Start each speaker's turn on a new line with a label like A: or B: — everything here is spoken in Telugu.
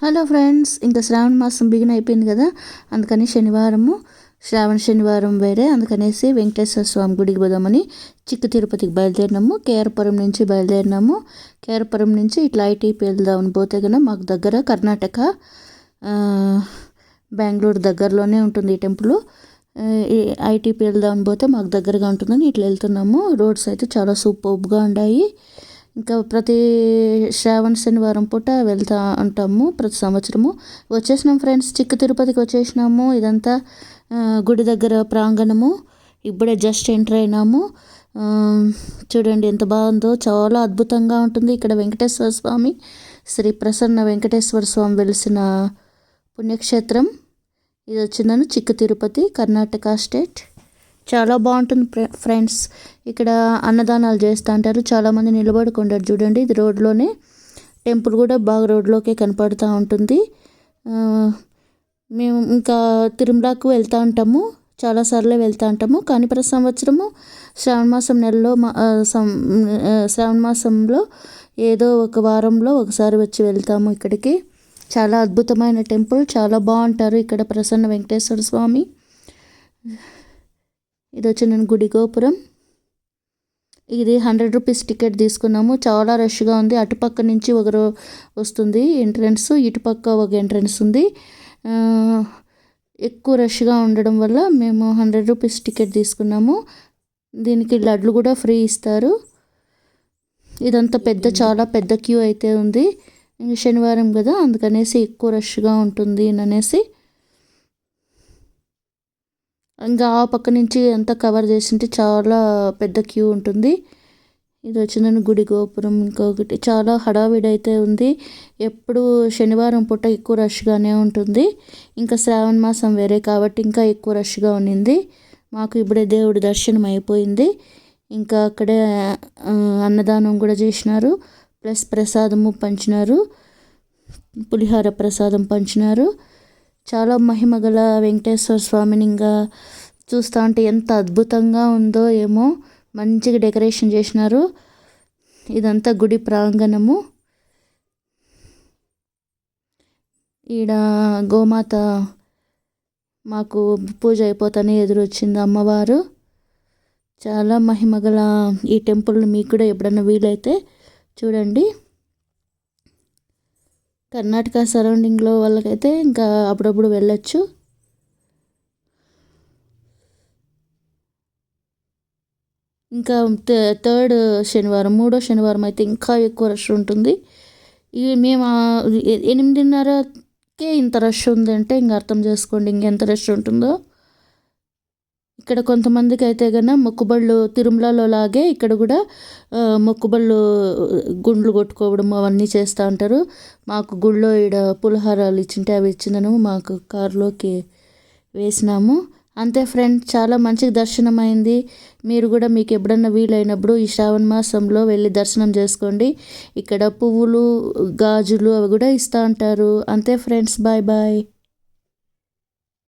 A: హలో ఫ్రెండ్స్, ఇంకా శ్రావణ మాసం బిగిన్ అయిపోయింది కదా. అందుకని శ్రావణ శనివారం వేరే, అందుకనేసి వెంకటేశ్వర స్వామి గుడికి పోదామని చిక్క తిరుపతికి బయలుదేరినాము. కేఆర్పురం నుంచి బయలుదేరినాము. కేఆర్పురం నుంచి ఇట్లా ఐటీపీ వెళ్దామని పోతే కన్నా మాకు దగ్గర కర్ణాటక బెంగళూరు దగ్గరలోనే ఉంటుంది ఈ టెంపుల్. ఐటీపీ వెళ్దామని పోతే మాకు దగ్గరగా ఉంటుందని ఇట్లా వెళ్తున్నాము. రోడ్స్ అయితే చాలా సూపర్గా ఉన్నాయి. ఇంకా ప్రతి శ్రావణ శనివారం పూట వెళ్తూ ఉంటాము ప్రతి సంవత్సరము. వచ్చేసినాం ఫ్రెండ్స్, చిక్క తిరుపతికి వచ్చేసినాము. ఇదంతా గుడి దగ్గర ప్రాంగణము. ఇప్పుడే జస్ట్ ఎంటర్ అయినాము. చూడండి ఎంత బాగుందో, చాలా అద్భుతంగా ఉంటుంది ఇక్కడ. వెంకటేశ్వర స్వామి, శ్రీ ప్రసన్న వెంకటేశ్వర స్వామి వెలిసిన పుణ్యక్షేత్రం ఇది. వచ్చిందని చిక్క తిరుపతి, కర్ణాటక స్టేట్. చాలా బాగుంటుంది ఫ్రెండ్స్. ఇక్కడ అన్నదానాలు చేస్తూ ఉంటారు. చాలామంది నిలబడుకుంటారు చూడండి. ఇది రోడ్లోనే, టెంపుల్ కూడా బాగా రోడ్లోకే కనపడుతూ ఉంటుంది. మేము ఇంకా తిరుమలకు వెళ్తూ ఉంటాము, చాలాసార్లు వెళ్తూ ఉంటాము. కానీ ప్రతి సంవత్సరము శ్రావణ మాసం నెలలో శ్రావణ మాసంలో ఏదో ఒక వారంలో ఒకసారి వచ్చి వెళ్తాము ఇక్కడికి. చాలా అద్భుతమైన టెంపుల్, చాలా బాగుంటారు ఇక్కడ ప్రసన్న వెంకటేశ్వర స్వామి. ఇది వచ్చి నేను గుడి గోపురం. ఇది 100 రూపీస్ టికెట్ తీసుకున్నాము. చాలా రష్గా ఉంది. అటుపక్క నుంచి ఒక వస్తుంది ఎంట్రన్స్, ఇటుపక్క ఒక ఎంట్రన్స్ ఉంది. ఎక్కువ రష్గా ఉండడం వల్ల మేము 100 రూపీస్ టికెట్ తీసుకున్నాము. దీనికి లడ్లు కూడా ఫ్రీ ఇస్తారు. ఇదంతా చాలా పెద్ద క్యూ అయితే ఉంది. శనివారం కదా, అందుకనేసి ఎక్కువ రష్గా ఉంటుంది అనేసి ఇంకా ఆ పక్క నుంచి అంతా కవర్ చేసింటే చాలా పెద్ద క్యూ ఉంటుంది. ఇది వచ్చిందని గుడి గోపురం. ఇంకొకటి చాలా హడావిడి అయితే ఉంది. ఎప్పుడు శనివారం పూట ఎక్కువ రష్గానే ఉంటుంది. ఇంకా శ్రావణ మాసం వేరే కాబట్టి ఇంకా ఎక్కువ రష్గా ఉన్నింది. మాకు ఇప్పుడే దేవుడి దర్శనం అయిపోయింది. ఇంకా అక్కడే అన్నదానం కూడా చేసినారు, ప్లస్ ప్రసాదము పంచినారు, పులిహార ప్రసాదం పంచినారు. చాలా మహిమగల వెంకటేశ్వర స్వామిని ఇంకా చూస్తూ ఉంటే ఎంత అద్భుతంగా ఉందో ఏమో. మంచిగా డెకరేషన్ చేసినారు. ఇదంతా గుడి ప్రాంగణము. ఈడ గోమాత మాకు పూజ అయిపోతానే ఎదురొచ్చింది అమ్మవారు. చాలా మహిమగల ఈ టెంపుల్ని మీకు కూడా ఎప్పుడన్నా వీలైతే చూడండి. కర్ణాటక సరౌండింగ్లో వాళ్ళకైతే ఇంకా అప్పుడప్పుడు వెళ్ళొచ్చు. ఇంకా మూడో శనివారం అయితే ఇంకా ఎక్కువ రష్ ఉంటుంది. మేము 8:30కే ఇంత రష్ ఉందంటే ఇంకా అర్థం చేసుకోండి ఇంకెంత రష్ ఉంటుందో. ఇక్కడ కొంతమందికి అయితే కన్నా మొక్కుబళ్ళు తిరుమలలో లాగే ఇక్కడ కూడా మొక్కుబళ్ళు గుండ్లు కొట్టుకోవడం అవన్నీ చేస్తూ ఉంటారు. మాకు గుళ్ళో ఈడ పులిహారాలు ఇచ్చింటే అవి ఇచ్చిందను మాకు కారులోకి వేసినాము. అంతే ఫ్రెండ్స్, చాలా మంచిగా దర్శనం అయింది. మీరు కూడా మీకు ఎప్పుడన్నా వీలైనప్పుడు ఈ శ్రావణ మాసంలో వెళ్ళి దర్శనం చేసుకోండి. ఇక్కడ పువ్వులు, గాజులు అవి కూడా ఇస్తూ ఉంటారు. అంతే ఫ్రెండ్స్, బాయ్ బాయ్.